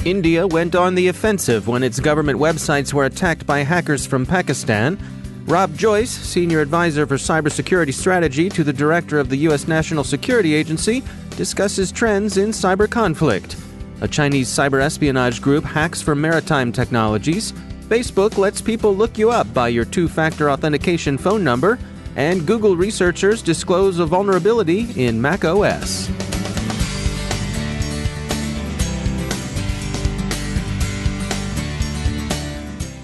India went on the offensive when its government websites were attacked by hackers from Pakistan. Rob Joyce, senior advisor for cybersecurity strategy to the director of the U.S. National Security Agency, discusses trends in cyber conflict. A Chinese cyber espionage group hacks for maritime technologies. Facebook lets people look you up by your two-factor authentication phone number. And Google researchers disclose a vulnerability in Mac OS.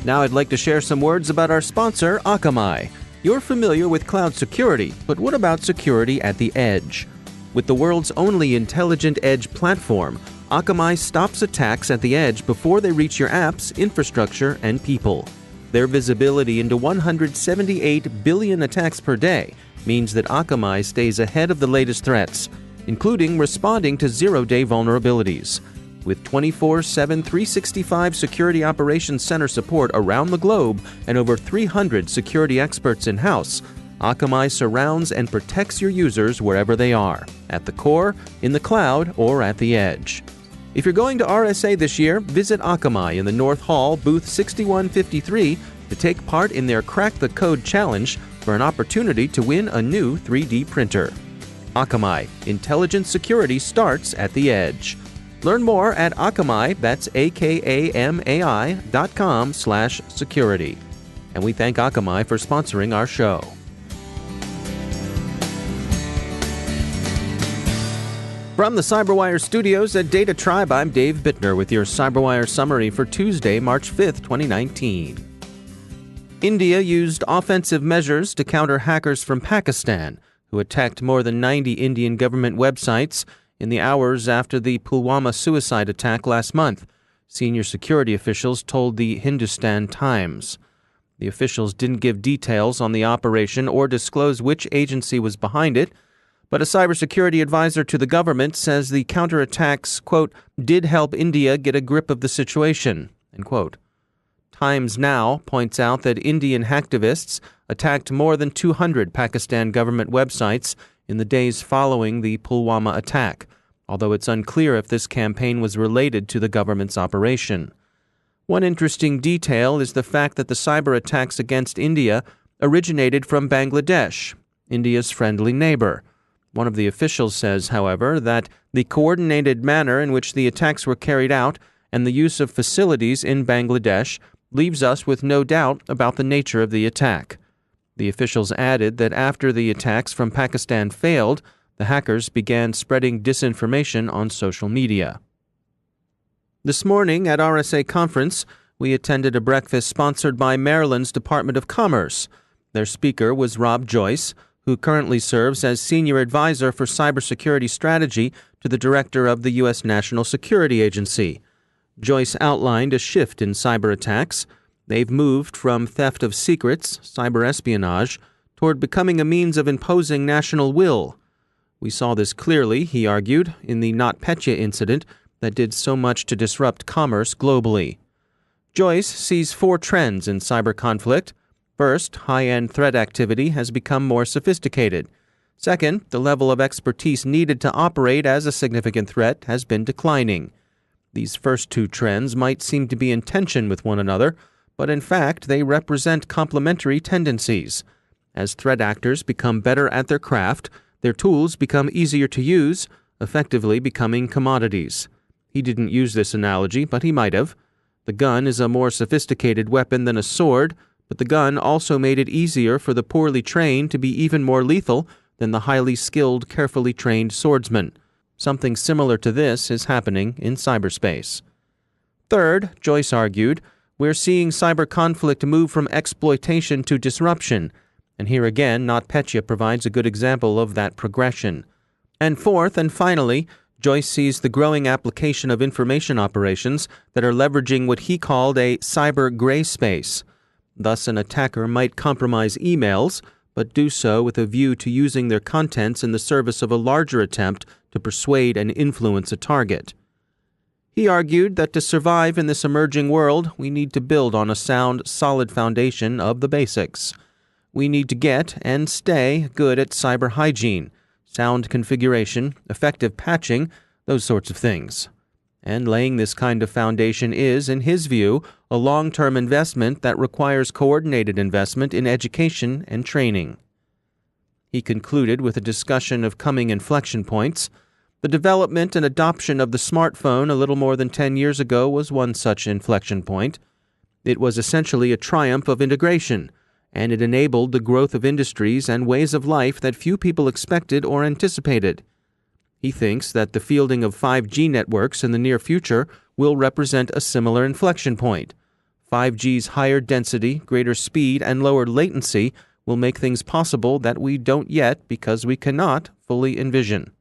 Now I'd like to share some words about our sponsor, Akamai. You're familiar with cloud security, but what about security at the edge? With the world's only intelligent edge platform, Akamai stops attacks at the edge before they reach your apps, infrastructure, and people. Their visibility into 178 billion attacks per day means that Akamai stays ahead of the latest threats, including responding to zero-day vulnerabilities. With 24/7 365 Security Operations Center support around the globe and over 300 security experts in-house, Akamai surrounds and protects your users wherever they are, at the core, in the cloud, or at the edge. If you're going to RSA this year, visit Akamai in the North Hall, booth 6153, to take part in their Crack the Code Challenge for an opportunity to win a new 3D printer. Akamai, intelligent security starts at the edge. Learn more at Akamai, that's akamai.com/security. And we thank Akamai for sponsoring our show. From the CyberWire studios at Data Tribe, I'm Dave Bittner with your CyberWire summary for Tuesday, March 5th, 2019. India used offensive measures to counter hackers from Pakistan, who attacked more than 90 Indian government websites in the hours after the Pulwama suicide attack last month, senior security officials told the Hindustan Times. The officials didn't give details on the operation or disclose which agency was behind it, but a cybersecurity advisor to the government says the counterattacks, quote, did help India get a grip of the situation, end quote. Times Now points out that Indian hacktivists attacked more than 200 Pakistan government websites in the days following the Pulwama attack, although it's unclear if this campaign was related to the government's operation. One interesting detail is the fact that the cyber attacks against India originated from Bangladesh, India's friendly neighbor. One of the officials says, however, that the coordinated manner in which the attacks were carried out and the use of facilities in Bangladesh leaves us with no doubt about the nature of the attack. The officials added that after the attacks from Pakistan failed, the hackers began spreading disinformation on social media. This morning at RSA Conference, we attended a breakfast sponsored by Maryland's Department of Commerce. Their speaker was Rob Joyce, who currently serves as senior advisor for cybersecurity strategy to the director of the U.S. National Security Agency. Joyce outlined a shift in cyber attacks. They've moved from theft of secrets, cyber espionage, toward becoming a means of imposing national will. We saw this clearly, he argued, in the NotPetya incident that did so much to disrupt commerce globally. Joyce sees four trends in cyber conflict. First, high-end threat activity has become more sophisticated. Second, the level of expertise needed to operate as a significant threat has been declining. These first two trends might seem to be in tension with one another, but in fact they represent complementary tendencies. As threat actors become better at their craft, their tools become easier to use, effectively becoming commodities. He didn't use this analogy, but he might have. The gun is a more sophisticated weapon than a sword, but the gun also made it easier for the poorly trained to be even more lethal than the highly skilled, carefully trained swordsman. Something similar to this is happening in cyberspace. Third, Joyce argued, we're seeing cyber conflict move from exploitation to disruption, and here again, NotPetya provides a good example of that progression. And fourth, and finally, Joyce sees the growing application of information operations that are leveraging what he called a cyber gray space. Thus, an attacker might compromise emails, but do so with a view to using their contents in the service of a larger attempt to persuade and influence a target. He argued that to survive in this emerging world, we need to build on a sound, solid foundation of the basics. We need to get and stay good at cyber hygiene, sound configuration, effective patching, those sorts of things. and laying this kind of foundation is, in his view, a long-term investment that requires coordinated investment in education and training. He concluded with a discussion of coming inflection points. The development and adoption of the smartphone a little more than 10 years ago was one such inflection point. It was essentially a triumph of integration, and it enabled the growth of industries and ways of life that few people expected or anticipated. He thinks that the fielding of 5G networks in the near future will represent a similar inflection point. 5G's higher density, greater speed, and lower latency will make things possible that we don't yet, because we cannot, fully envision.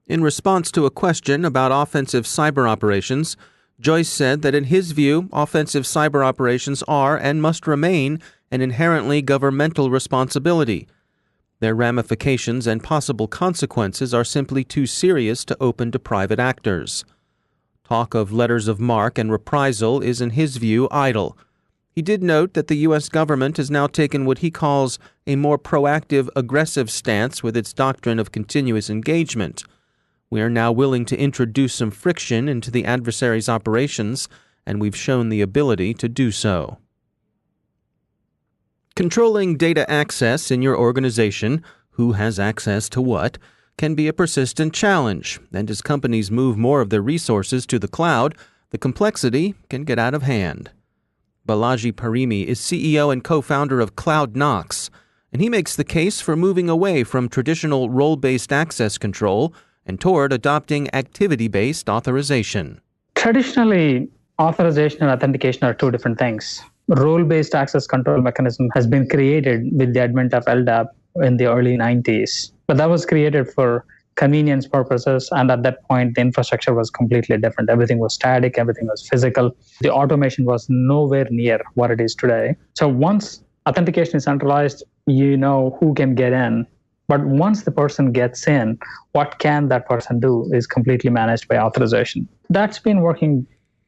In response to a question about offensive cyber operations, Joyce said that in his view, offensive cyber operations are and must remain an inherently governmental responsibility. Their ramifications and possible consequences are simply too serious to open to private actors. Talk of letters of marque and reprisal is, in his view, idle. He did note that the U.S. government has now taken what he calls a more proactive, aggressive stance with its doctrine of continuous engagement. We are now willing to introduce some friction into the adversary's operations, and we've shown the ability to do so. Controlling data access in your organization, who has access to what, can be a persistent challenge, and as companies move more of their resources to the cloud, the complexity can get out of hand. Balaji Parimi is CEO and co-founder of CloudKnox, and he makes the case for moving away from traditional role-based access control and toward adopting activity-based authorization. Traditionally, authorization and authentication are two different things. Role-based access control mechanism has been created with the advent of LDAP in the early 90s. But that was created for convenience purposes, and at that point, the infrastructure was completely different. Everything was static, everything was physical. The automation was nowhere near what it is today. So once authentication is centralized, you know who can get in. But once the person gets in, what can that person do is completely managed by authorization. That's been working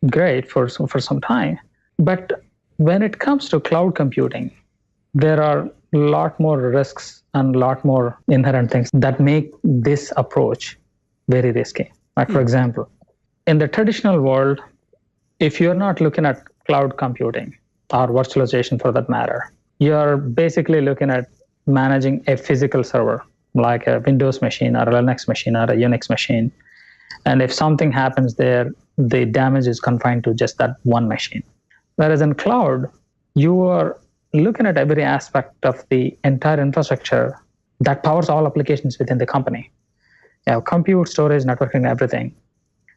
great for some time. But when it comes to cloud computing, there are a lot more risks and a lot more inherent things that make this approach very risky. Like, for example, in the traditional world, if you're not looking at cloud computing or virtualization for that matter, you're basically looking at managing a physical server, like a Windows machine or a Linux machine or a Unix machine. And if something happens there, the damage is confined to just that one machine. Whereas in cloud, you are looking at every aspect of the entire infrastructure that powers all applications within the company. You have compute, storage, networking, everything.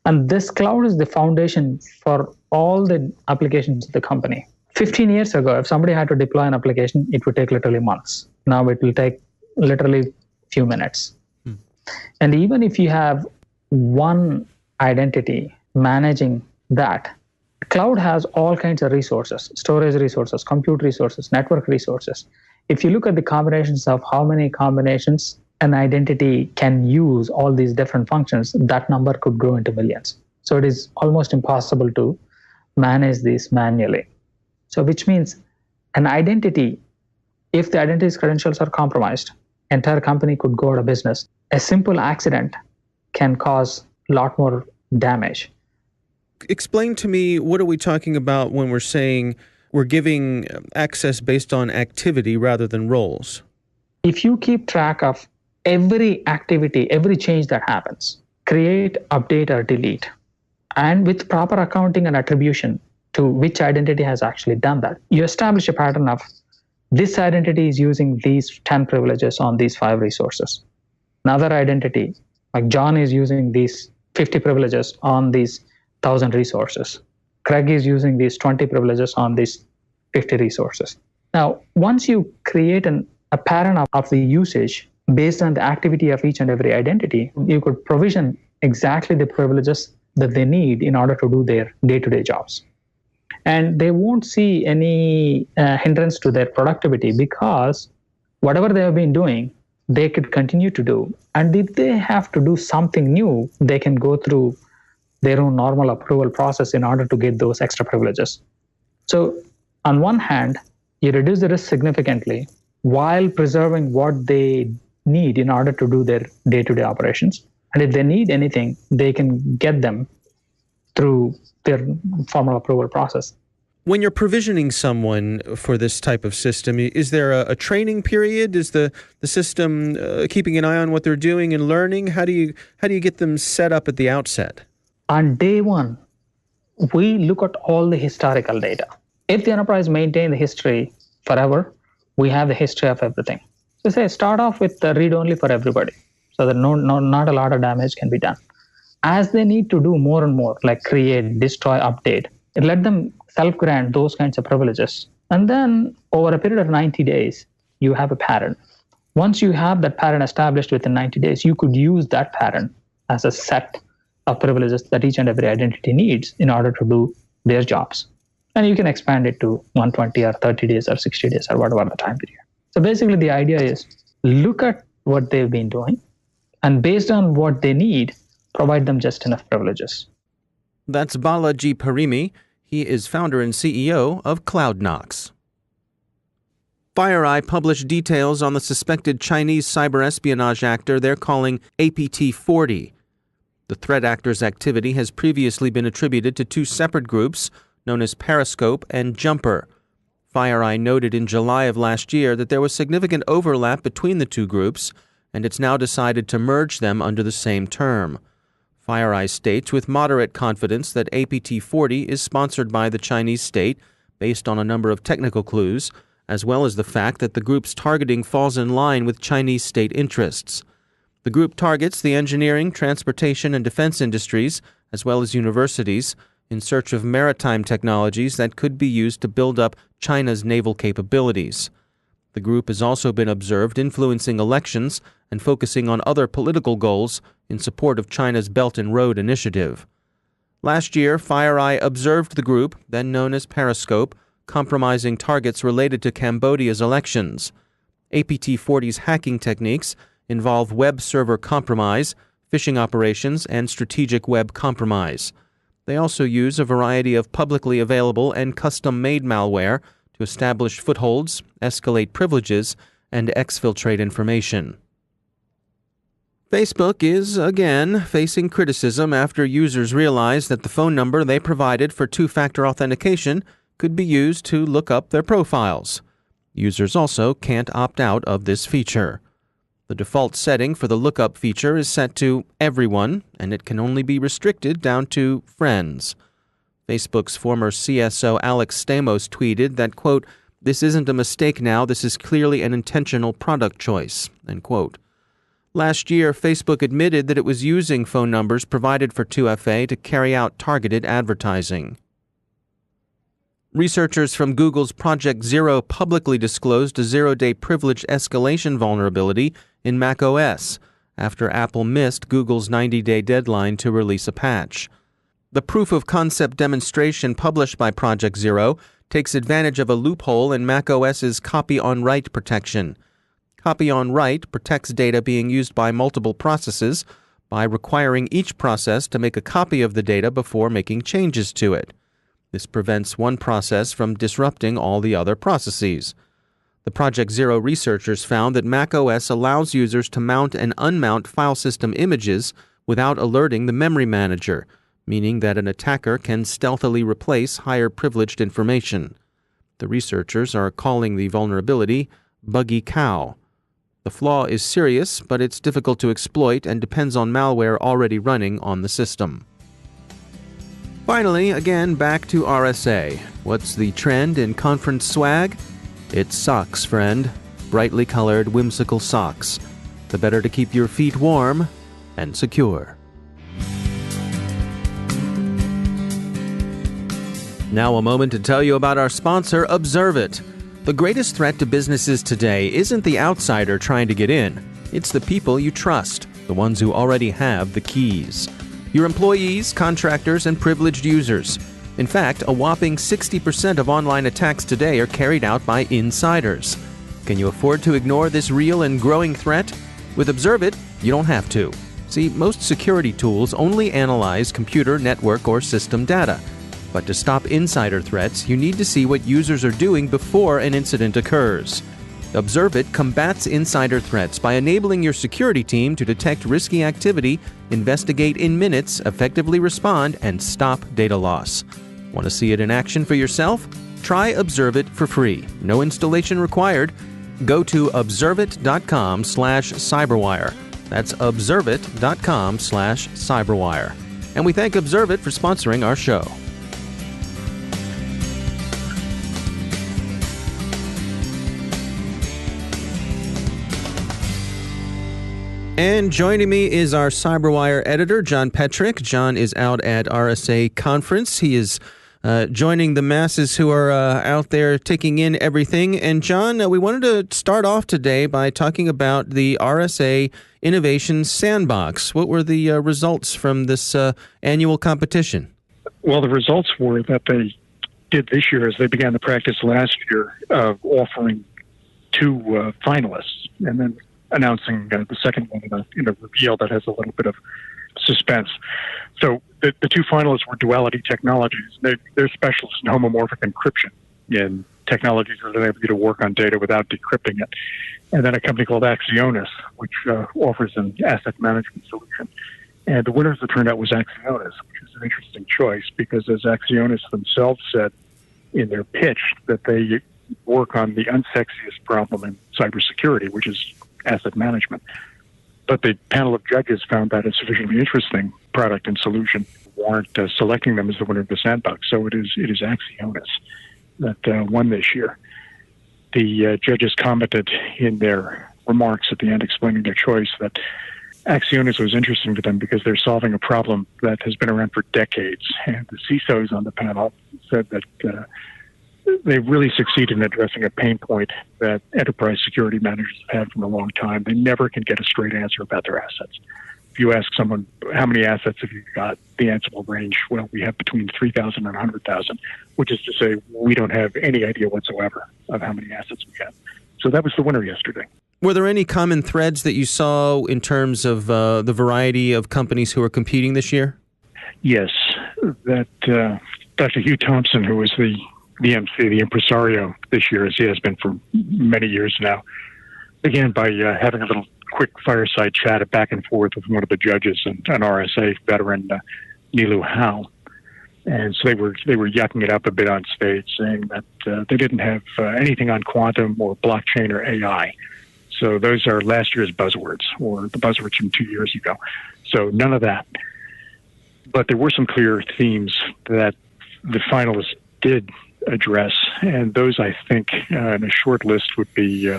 And this cloud is the foundation for all the applications of the company. 15 years ago, if somebody had to deploy an application, it would take literally months. Now it will take literally few minutes. And even if you have one identity managing that, cloud has all kinds of resources, storage resources, compute resources, network resources. If you look at the combinations of how many combinations an identity can use all these different functions, that number could grow into millions. So it is almost impossible to manage this manually. So which means an identity, if the identity's credentials are compromised, entire company could go out of business. A simple accident can cause a lot more damage. Explain to me, what are we talking about when we're saying we're giving access based on activity rather than roles? If you keep track of every activity, every change that happens, create, update, or delete, and with proper accounting and attribution to which identity has actually done that, you establish a pattern of this identity is using these 10 privileges on these 5 resources. Another identity, like John, is using these 50 privileges on these 1,000 resources. Craig is using these 20 privileges on these 50 resources. Now, once you create a pattern of the usage based on the activity of each and every identity, you could provision exactly the privileges that they need in order to do their day-to-day jobs. And they won't see any hindrance to their productivity, because whatever they have been doing, they could continue to do. And if they have to do something new, they can go through their own normal approval process in order to get those extra privileges. So on one hand, you reduce the risk significantly while preserving what they need in order to do their day-to-day operations. And if they need anything, they can get them through their formal approval process. When you're provisioning someone for this type of system, is there a training period? Is the system keeping an eye on what they're doing and learning? How do you get them set up at the outset? On day one, we look at all the historical data. If the enterprise maintains the history forever, we have the history of everything. So say start off with the read-only for everybody, so that not a lot of damage can be done. As they need to do more and more, like create, destroy, update, let them self-grant those kinds of privileges. And then over a period of 90 days, you have a pattern. Once you have that pattern established within 90 days, you could use that pattern as a set of privileges that each and every identity needs in order to do their jobs. And you can expand it to 120 or 30 days or 60 days or whatever the time period. So basically the idea is look at what they've been doing, and based on what they need, provide them just enough privileges. That's Balaji Parimi. He is founder and CEO of CloudKnox. FireEye published details on the suspected Chinese cyber espionage actor they're calling APT-40. The threat actor's activity has previously been attributed to two separate groups known as Periscope and Jumper. FireEye noted in July of last year that there was significant overlap between the two groups, and it's now decided to merge them under the same term. FireEye states with moderate confidence that APT-40 is sponsored by the Chinese state based on a number of technical clues, as well as the fact that the group's targeting falls in line with Chinese state interests. The group targets the engineering, transportation, and defense industries, as well as universities, in search of maritime technologies that could be used to build up China's naval capabilities. The group has also been observed influencing elections and focusing on other political goals in support of China's Belt and Road Initiative. Last year, FireEye observed the group, then known as Periscope, compromising targets related to Cambodia's elections. APT-40's hacking techniques involve web server compromise, phishing operations, and strategic web compromise. They also use a variety of publicly available and custom-made malware to establish footholds, escalate privileges, and exfiltrate information. Facebook is, again, facing criticism after users realized that the phone number they provided for two-factor authentication could be used to look up their profiles. Users also can't opt out of this feature. The default setting for the lookup feature is set to everyone, and it can only be restricted down to friends. Facebook's former CSO Alex Stamos tweeted that, quote, "This isn't a mistake now, this is clearly an intentional product choice," end quote. Last year, Facebook admitted that it was using phone numbers provided for 2FA to carry out targeted advertising. Researchers from Google's Project Zero publicly disclosed a zero-day privilege escalation vulnerability in macOS after Apple missed Google's 90-day deadline to release a patch. The proof-of-concept demonstration published by Project Zero takes advantage of a loophole in macOS's copy-on-write protection. Copy-on-write protects data being used by multiple processes by requiring each process to make a copy of the data before making changes to it. This prevents one process from disrupting all the other processes. The Project Zero researchers found that macOS allows users to mount and unmount file system images without alerting the memory manager, meaning that an attacker can stealthily replace higher privileged information. The researchers are calling the vulnerability Buggy Cow. The flaw is serious, but it's difficult to exploit and depends on malware already running on the system. Finally, again, back to RSA. What's the trend in conference swag? It's socks, friend. Brightly colored, whimsical socks. The better to keep your feet warm and secure. Now a moment to tell you about our sponsor, Observit. The greatest threat to businesses today isn't the outsider trying to get in. It's the people you trust, the ones who already have the keys. Your employees, contractors, and privileged users. In fact, a whopping 60% of online attacks today are carried out by insiders. Can you afford to ignore this real and growing threat? With Observit, you don't have to. See, most security tools only analyze computer, network, or system data. But to stop insider threats, you need to see what users are doing before an incident occurs. Observe It combats insider threats by enabling your security team to detect risky activity, investigate in minutes, effectively respond, and stop data loss. Want to see it in action for yourself? Try Observe It for free. No installation required. Go to observeit.com/cyberwire. That's observeit.com/cyberwire. And we thank Observe It for sponsoring our show. And joining me is our CyberWire editor, John Petrik. John is out at RSA Conference. He is joining the masses who are out there taking in everything. And John, we wanted to start off today by talking about the RSA Innovation Sandbox. What were the results from this annual competition? Well, the results were that they did this year, as they began the practice last year, of offering two finalists and then announcing the second one in a reveal that has a little bit of suspense. So the two finalists were Duality Technologies. They're specialists in homomorphic encryption, in technologies that enable you to work on data without decrypting it. And then a company called Axionis, which offers an asset management solution. And the winner, as it turned out, was Axionis, which is an interesting choice because, as Axionis themselves said in their pitch, that they work on the unsexiest problem in cybersecurity, which is asset management. But the panel of judges found that a sufficiently interesting product and solution warrant selecting them as the winner of the sandbox. So it is Axionis that won this year. The judges commented in their remarks at the end, explaining their choice, that Axionis was interesting to them because they're solving a problem that has been around for decades. And the CISOs on the panel said that they really succeed in addressing a pain point that enterprise security managers have had for a long time. They never can get a straight answer about their assets. If you ask someone, how many assets have you got? The answer will range, well, we have between 3,000 and 100,000, which is to say we don't have any idea whatsoever of how many assets we have. So that was the winner yesterday. Were there any common threads that you saw in terms of the variety of companies who are competing this year? Yes, that Dr. Hugh Thompson, who was the MC, the impresario this year, as he has been for many years now, began by having a little quick fireside chat back and forth with one of the judges, an RSA veteran, Nilu Howe. And so they were yucking it up a bit on stage, saying that they didn't have anything on quantum or blockchain or AI. So those are last year's buzzwords, or the buzzwords from 2 years ago. So none of that. But there were some clear themes that the finalists did address, and those, I think, in a short list would be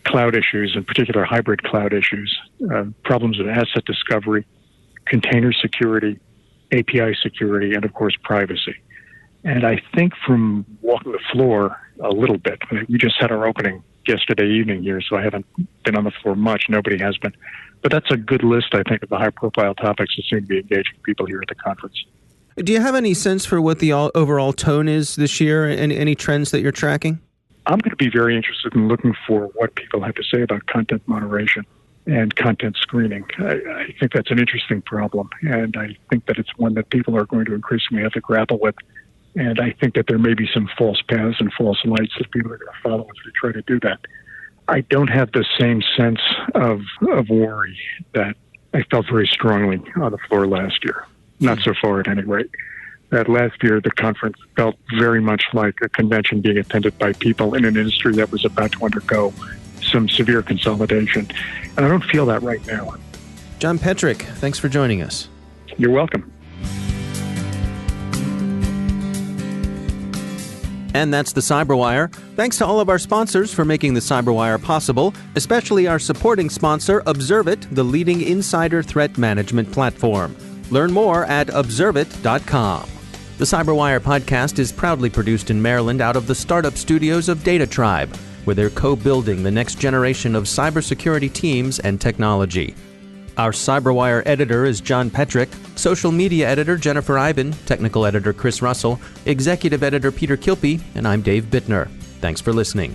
cloud issues, in particular hybrid cloud issues, problems of asset discovery, container security, API security, and of course privacy. And I think from walking the floor a little bit, we just had our opening yesterday evening here, so I haven't been on the floor much. Nobody has been. But that's a good list, I think, of the high-profile topics that seem to be engaging people here at the conference. Do you have any sense for what the overall tone is this year, and any trends that you're tracking? I'm going to be very interested in looking for what people have to say about content moderation and content screening. I think that's an interesting problem, and I think that it's one that people are going to increasingly have to grapple with. And I think that there may be some false paths and false lights that people are going to follow as they try to do that. I don't have the same sense of worry that I felt very strongly on the floor last year. Not so far, at any rate. That last year, the conference felt very much like a convention being attended by people in an industry that was about to undergo some severe consolidation. And I don't feel that right now. John Petrik, thanks for joining us. You're welcome. And that's the CyberWire. Thanks to all of our sponsors for making the CyberWire possible, especially our supporting sponsor, Observe It, the leading insider threat management platform. Learn more at observeit.com. The CyberWire podcast is proudly produced in Maryland out of the startup studios of Data Tribe, where they're co-building the next generation of cybersecurity teams and technology. Our CyberWire editor is John Petrik, social media editor Jennifer Iben, technical editor Chris Russell, executive editor Peter Kilpie, and I'm Dave Bittner. Thanks for listening.